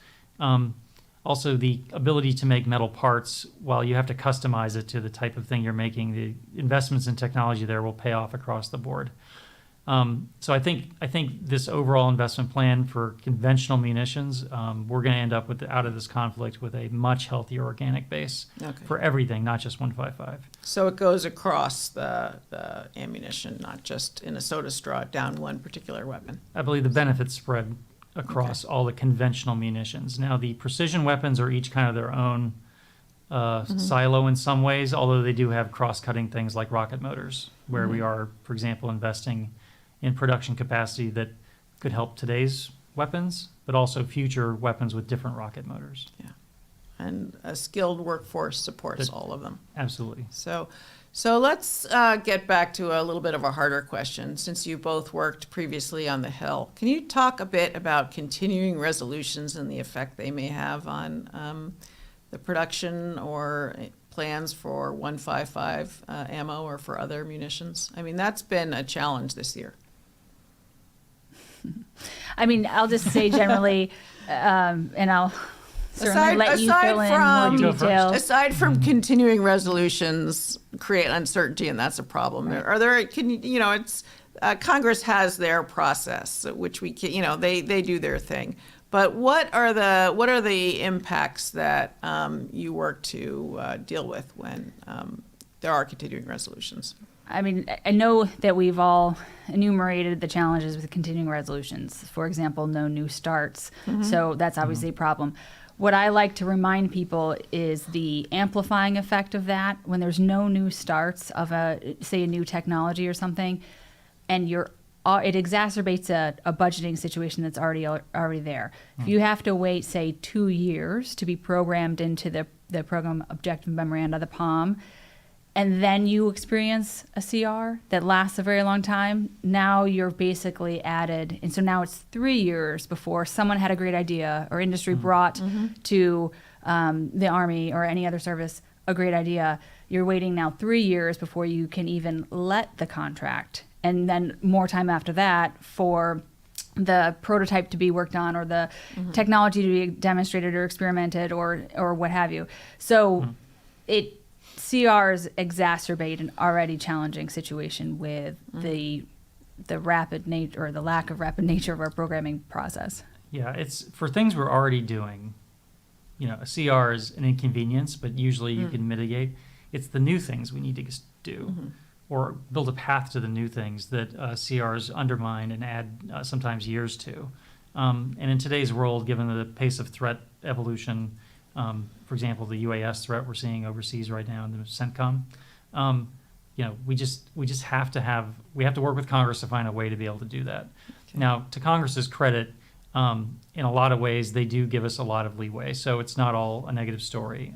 Also, the ability to make metal parts, while you have to customize it to the type of thing you're making, the investments in technology there will pay off across the board. So I think this overall investment plan for conventional munitions, we're going to end up with out of this conflict with a much healthier organic base for everything, not just 155. So it goes across the ammunition, not just in a soda straw down one particular weapon. I believe the benefits spread across all the conventional munitions. Now, the precision weapons are each kind of their own silo in some ways, although they do have cross-cutting things like rocket motors, where we are, for example, investing in production capacity that could help today's weapons, but also future weapons with different rocket motors. Yeah, and a skilled workforce supports all of them. Absolutely. So let's get back to a little bit of a harder question. Since you both worked previously on the Hill, can you talk a bit about continuing resolutions and the effect they may have on the production or plans for 155 ammo or for other munitions? I mean, that's been a challenge this year. I'll just say generally, and I'll certainly let you fill in more detail. Aside from continuing resolutions create uncertainty, and that's a problem. Right. Are there? It's Congress has their process, which we can, they do their thing. But what are the impacts that you work to deal with when there are continuing resolutions? I know that we've all enumerated the challenges with continuing resolutions. For example, no new starts. So that's obviously a problem. What I like to remind people is the amplifying effect of that when there's no new starts of say a new technology or something, and it exacerbates a budgeting situation that's already there. If you have to wait, say, 2 years to be programmed into the program objective memoranda, the POM, and then you experience a CR that lasts a very long time, now you're basically added. And so now it's 3 years before someone had a great idea or industry brought to the Army or any other service a great idea. You're waiting now 3 years before you can even let the contract. And then more time after that for the prototype to be worked on or the technology to be demonstrated or experimented or what have you. So CRs exacerbate an already challenging situation with the rapid nature or the lack of rapid nature of our programming process. Yeah, it's for things we're already doing. A CR is an inconvenience, but usually you can mitigate. It's the new things we need to do or build a path to the new things that CRs undermine and add sometimes years to. And in today's world, given the pace of threat evolution, for example, the UAS threat we're seeing overseas right now in the CENTCOM, we just have to work with Congress to find a way to be able to do that. Okay. Now, to Congress's credit, in a lot of ways, they do give us a lot of leeway, so it's not all a negative story.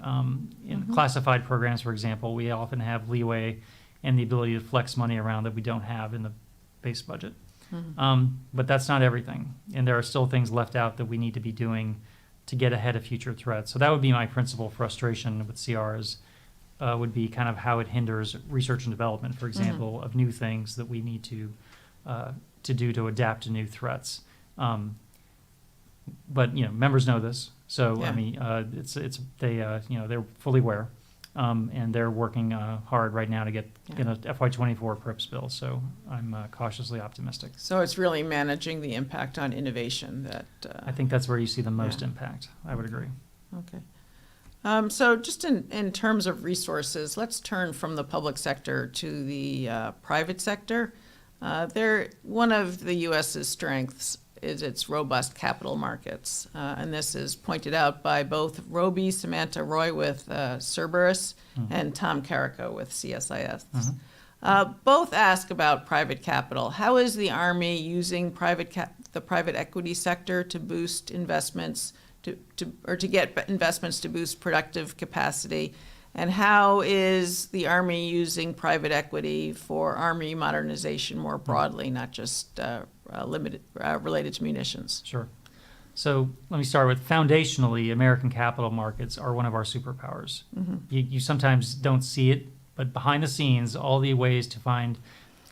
In classified programs, for example, we often have leeway and the ability to flex money around that we don't have in the base budget. But that's not everything, and there are still things left out that we need to be doing to get ahead of future threats. So that would be my principal frustration with CRs, would be kind of how it hinders research and development, for example, of new things that we need to do to adapt to new threats. But members know this, so Yeah. I mean, they're fully aware, and they're working hard right now to get a FY24 PRIPS bill. So I'm cautiously optimistic. So it's really managing the impact on innovation that. I think that's where you see the most impact. I would agree. Okay. So just in terms of resources, let's turn from the public sector to the private sector. One of the U.S.'s strengths is its robust capital markets. And this is pointed out by both Roby, Samantha Roy with Cerberus and Tom Carrico with CSIS. Both ask about private capital. How is the Army using the private equity sector to boost investments to get investments to boost productive capacity? And how is the Army using private equity for Army modernization more broadly, not just related to munitions? Sure. So let me start with foundationally, American capital markets are one of our superpowers. You sometimes don't see it, but behind the scenes, all the ways to find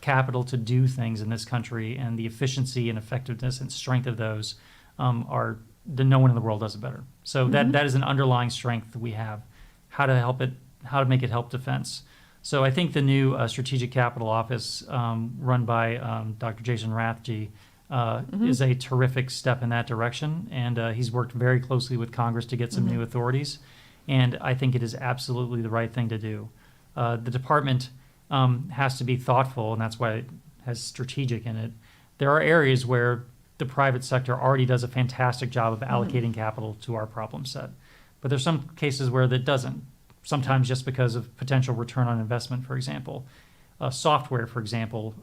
capital to do things in this country and the efficiency and effectiveness and strength of those no one in the world does it better. So that is an underlying strength that we have. How to make it help defense. So I think the new Strategic Capital Office run by Dr. Jason Rathje is a terrific step in that direction, and he's worked very closely with Congress to get some new authorities, and I think it is absolutely the right thing to do. The department has to be thoughtful, and that's why it has strategic in it. There are areas where the private sector already does a fantastic job of allocating capital to our problem set. But there's some cases where that doesn't, sometimes just because of potential return on investment, for example. Software, for example,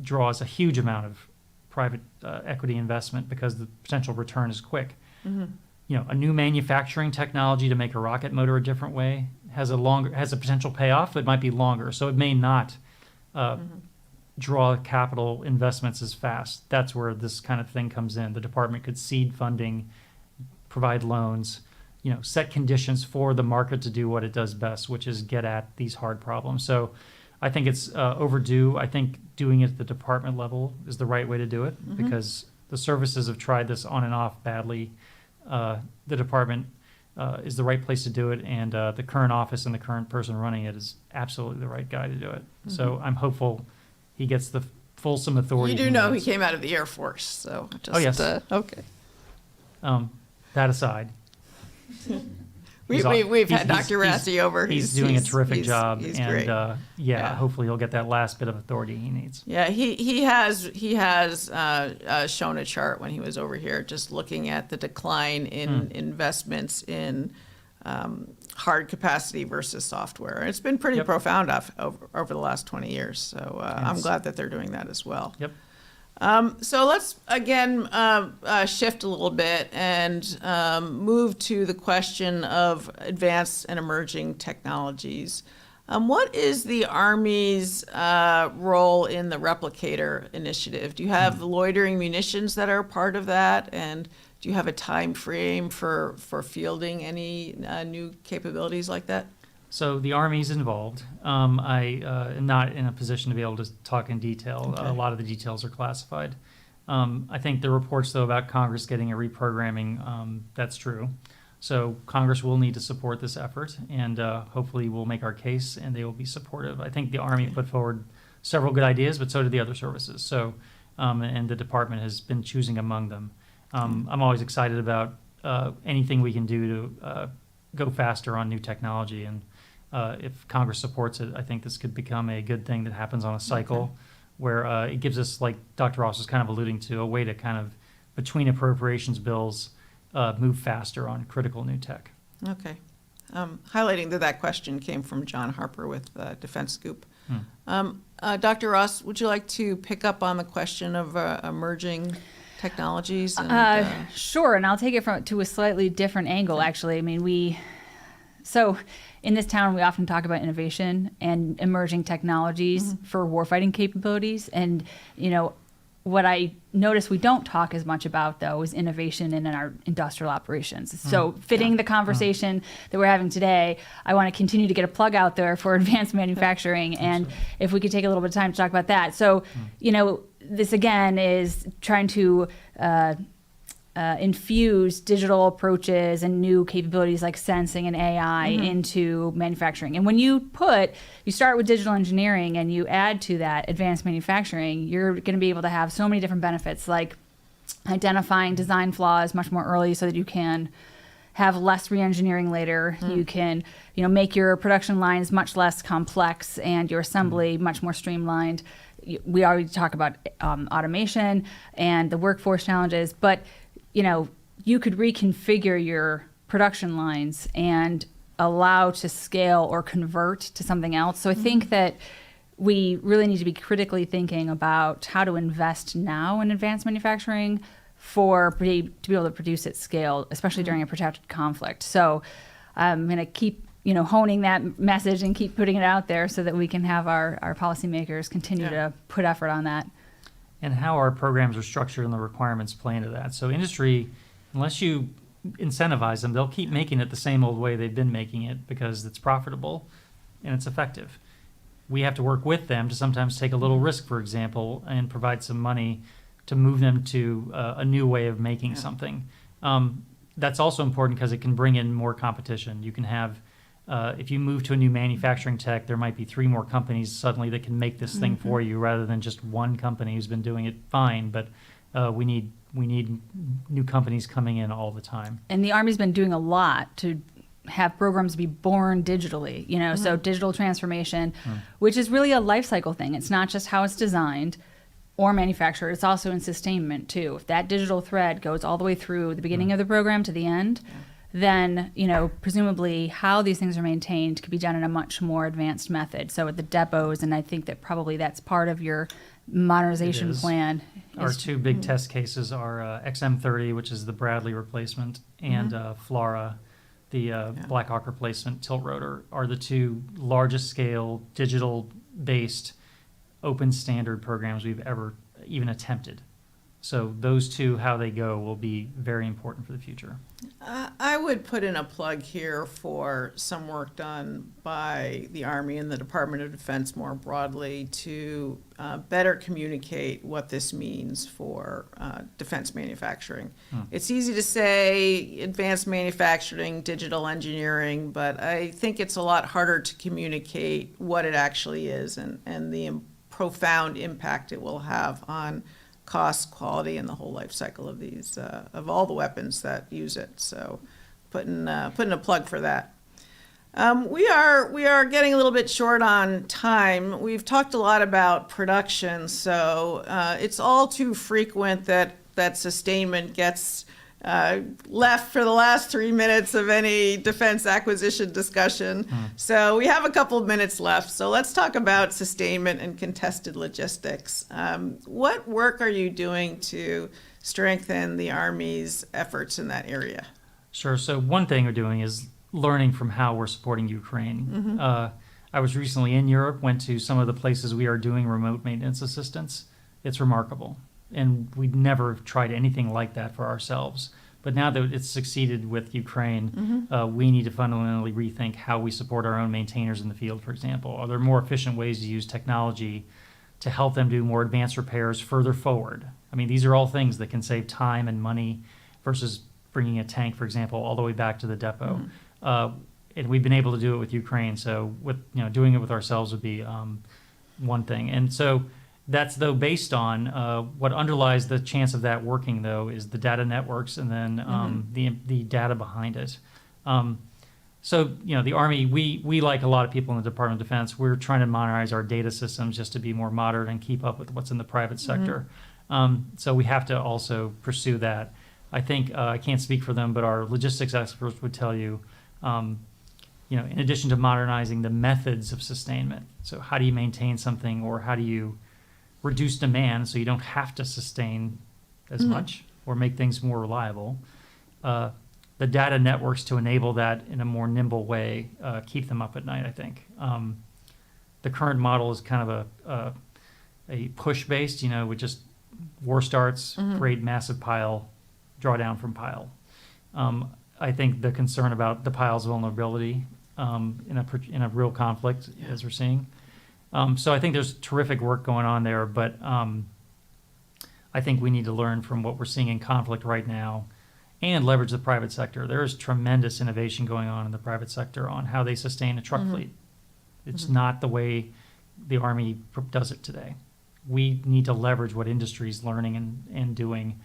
draws a huge amount of private equity investment because the potential return is quick. A new manufacturing technology to make a rocket motor a different way has a potential payoff, but it might be longer. So it may not draw capital investments as fast. That's where this kind of thing comes in. The department could seed funding, provide loans, set conditions for the market to do what it does best, which is get at these hard problems. So I think it's overdue. I think doing it at the department level is the right way to do it because the services have tried this on and off badly. The department is the right place to do it, and the current office and the current person running it is absolutely the right guy to do it. So I'm hopeful he gets the fulsome authority. You do know he came out of the Air Force, so just, yes. Okay. That aside. He's We've had he's- Dr. he's- Rassi over. He's doing a terrific job, He's and great. Yeah. hopefully he'll get that last bit of authority he needs. Yeah, he has shown a chart when he was over here, just looking at the decline in investments in hard capacity versus software. It's been pretty Yep. profound over the last 20 years. So I'm Yes. glad that they're doing that as well. Yep. So let's again shift a little bit and move to the question of advanced and emerging technologies. What is the Army's role in the replicator initiative? Do you have loitering munitions that are part of that? And do you have a time frame for fielding any new capabilities like that? So the Army's involved. I am not in a position to be able to talk in detail. Okay. A lot of the details are classified. I think the reports, though, about Congress getting a reprogramming, that's true. So Congress will need to support this effort, and hopefully we'll make our case, and they will be supportive. I think the Army put forward several good ideas, but so did the other services. So, and the department has been choosing among them. I'm always excited about anything we can do to go faster on new technology, and if Congress supports it, I think this could become a good thing that happens on a cycle where it gives us, like Dr. Ross was kind of alluding to, a way to kind of, between appropriations bills, move faster on critical new tech. Okay. Highlighting that question came from John Harper with Defense Scoop. Dr. Ross, would you like to pick up on the question of emerging technologies? And, Sure, and I'll take it to a slightly different angle, actually. I mean, so in this town, we often talk about innovation and emerging technologies for warfighting capabilities. And, what I notice we don't talk as much about, though, is innovation in our industrial operations. So fitting the conversation that we're having today, I want to continue to get a plug out there for advanced manufacturing. And if we could take a little bit of time to talk about that. So, this, again, is trying to infuse digital approaches and new capabilities like sensing and AI into manufacturing. And when you start with digital engineering and you add to that advanced manufacturing, you're going to be able to have so many different benefits, like identifying design flaws much more early so that you can have less re-engineering later. You can, make your production lines much less complex and your assembly much more streamlined. We already talk about automation and the workforce challenges, but you could reconfigure your production lines and allow to scale or convert to something else. So I think that we really need to be critically thinking about how to invest now in advanced manufacturing to be able to produce at scale, especially during a protracted conflict. So I'm going to keep honing that message and keep putting it out there so that we can have our policymakers continue to put effort on that. And how our programs are structured and the requirements play into that. So industry, unless you incentivize them, they'll keep making it the same old way they've been making it because it's profitable and it's effective. We have to work with them to sometimes take a little risk, for example, and provide some money to move them to a new way of making something. That's also important because it can bring in more competition. You can have if you move to a new manufacturing tech, there might be 3 more companies suddenly that can make this thing for you rather than just one company who's been doing it fine. But we need new companies coming in all the time. And the Army's been doing a lot to have programs be born digitally, so digital transformation, which is really a life cycle thing. It's not just how it's designed or manufactured, it's also in sustainment too. If that digital thread goes all the way through the beginning of the program to the end, then, presumably how these things are maintained could be done in a much more advanced method. So at the depots, and I think that probably that's part of your modernization plan. Our 2 big test cases are XM30, which is the Bradley replacement, and FLRAA, the Black Hawk replacement tilt rotor, are the 2 largest scale digital-based open standard programs we've ever even attempted. So those 2, how they go, will be very important for the future. I would put in a plug here for some work done by the Army and the Department of Defense more broadly to better communicate what this means for defense manufacturing. It's easy to say advanced manufacturing, digital engineering, but I think it's a lot harder to communicate what it actually is and the profound impact it will have on cost, quality, and the whole life cycle of these, of all the weapons that use it. So putting a plug for that. We are getting a little bit short on time. We've talked a lot about production, so it's all too frequent that sustainment gets left for the last 3 minutes of any defense acquisition discussion. So we have a couple of minutes left. So let's talk about sustainment and contested logistics. What work are you doing to strengthen the Army's efforts in that area? Sure. So one thing we're doing is learning from how we're supporting Ukraine. I was recently in Europe, went to some of the places we are doing remote maintenance assistance. It's remarkable. And we'd never tried anything like that for ourselves. But now that it's succeeded with Ukraine, we need to fundamentally rethink how we support our own maintainers in the field, for example. Are there more efficient ways to use technology to help them do more advanced repairs further forward? I mean, these are all things that can save time and money versus bringing a tank, for example, all the way back to the depot. And we've been able to do it with Ukraine. So doing it with ourselves would be one thing. And so that's, though, based on what underlies the chance of that working, though, is the data networks and then the data behind it. So, the Army, we like a lot of people in the Department of Defense, we're trying to modernize our data systems just to be more modern and keep up with what's in the private sector. So we have to also pursue that. I think, I can't speak for them, but our logistics experts would tell you, in addition to modernizing the methods of sustainment, so how do you maintain something, or how do you reduce demand so you don't have to sustain as much or make things more reliable, the data networks to enable that in a more nimble way keep them up at night, I think. The current model is kind of a push-based, with just war starts, create massive pile, draw down from pile. I think the concern about the pile's vulnerability in a real conflict, as we're seeing. So I think there's terrific work going on there, but I think we need to learn from what we're seeing in conflict right now and leverage the private sector. There is tremendous innovation going on in the private sector on how they sustain a truck fleet. It's not the way the Army does it today. We need to leverage what industry is learning and doing.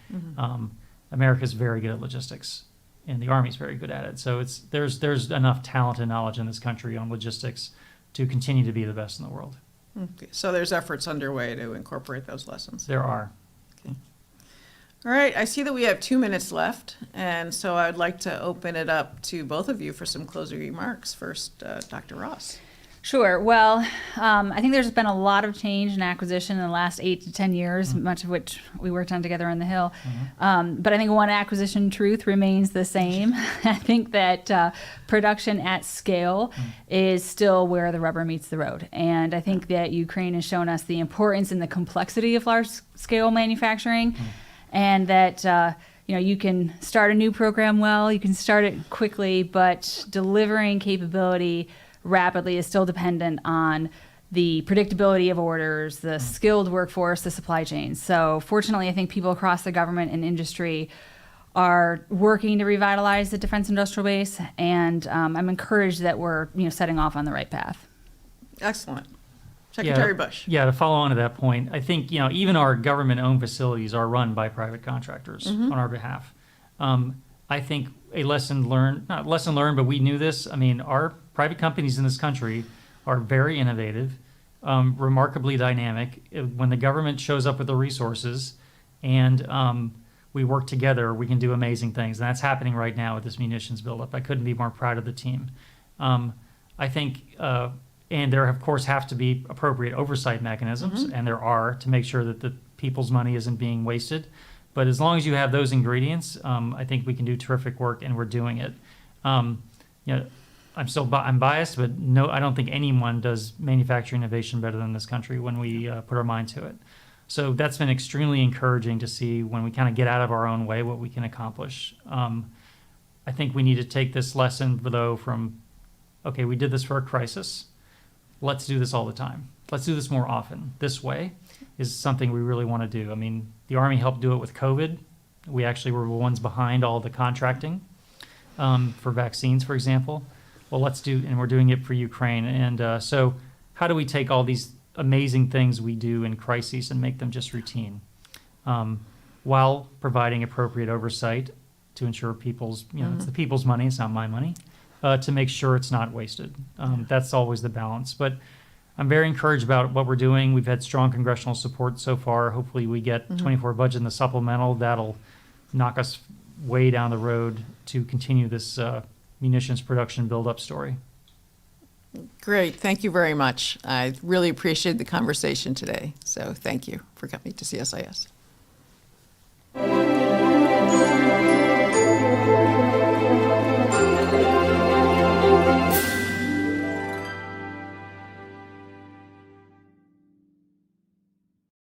America's very good at logistics, and the Army's very good at it. So there's enough talent and knowledge in this country on logistics to continue to be the best in the world. Okay. So there's efforts underway to incorporate those lessons. There are. Okay. All right. I see that we have 2 minutes left, and so I'd like to open it up to both of you for some closing remarks. First, Dr. Ross. Sure. Well, I think there's been a lot of change in acquisition in the last 8 to 10 years, much of which we worked on together on the Hill. But I think one acquisition truth remains the same. I think that production at scale is still where the rubber meets the road. And I think that Ukraine has shown us the importance and the complexity of large-scale manufacturing, and that you can start a new program well, you can start it quickly, but delivering capability rapidly is still dependent on the predictability of orders, the skilled workforce, the supply chain. So fortunately, I think people across the government and industry are working to revitalize the defense industrial base, and I'm encouraged that we're setting off on the right path. Excellent. Secretary Bush. Yeah, to follow on to that point, I think even our government-owned facilities are run by private contractors on our behalf. I think a lesson learned, not lesson learned, but we knew this. I mean, our private companies in this country are very innovative, remarkably dynamic. When the government shows up with the resources and we work together, we can do amazing things. And that's happening right now with this munitions buildup. I couldn't be more proud of the team. I think, and there, of course, have to be appropriate oversight mechanisms, and there are, to make sure that the people's money isn't being wasted. But as long as you have those ingredients, I think we can do terrific work, and we're doing it. I'm biased, but no, I don't think anyone does manufacturing innovation better than this country when we put our mind to it. So that's been extremely encouraging to see when we kind of get out of our own way what we can accomplish. I think we need to take this lesson, though, from, okay, we did this for a crisis. Let's do this all the time. Let's do this more often. This way is something we really want to do. I mean, the Army helped do it with COVID. We actually were the ones behind all the contracting for vaccines, for example. Well, and we're doing it for Ukraine. And so how do we take all these amazing things we do in crises and make them just routine while providing appropriate oversight to ensure people's, it's the people's money, it's not my money, to make sure it's not wasted. That's always the balance. But I'm very encouraged about what we're doing. We've had strong congressional support so far. Hopefully we get 24 budget in the supplemental. That'll knock us way down the road to continue this munitions production build-up story. Great. Thank you very much. I really appreciated the conversation today. So thank you for coming to CSIS.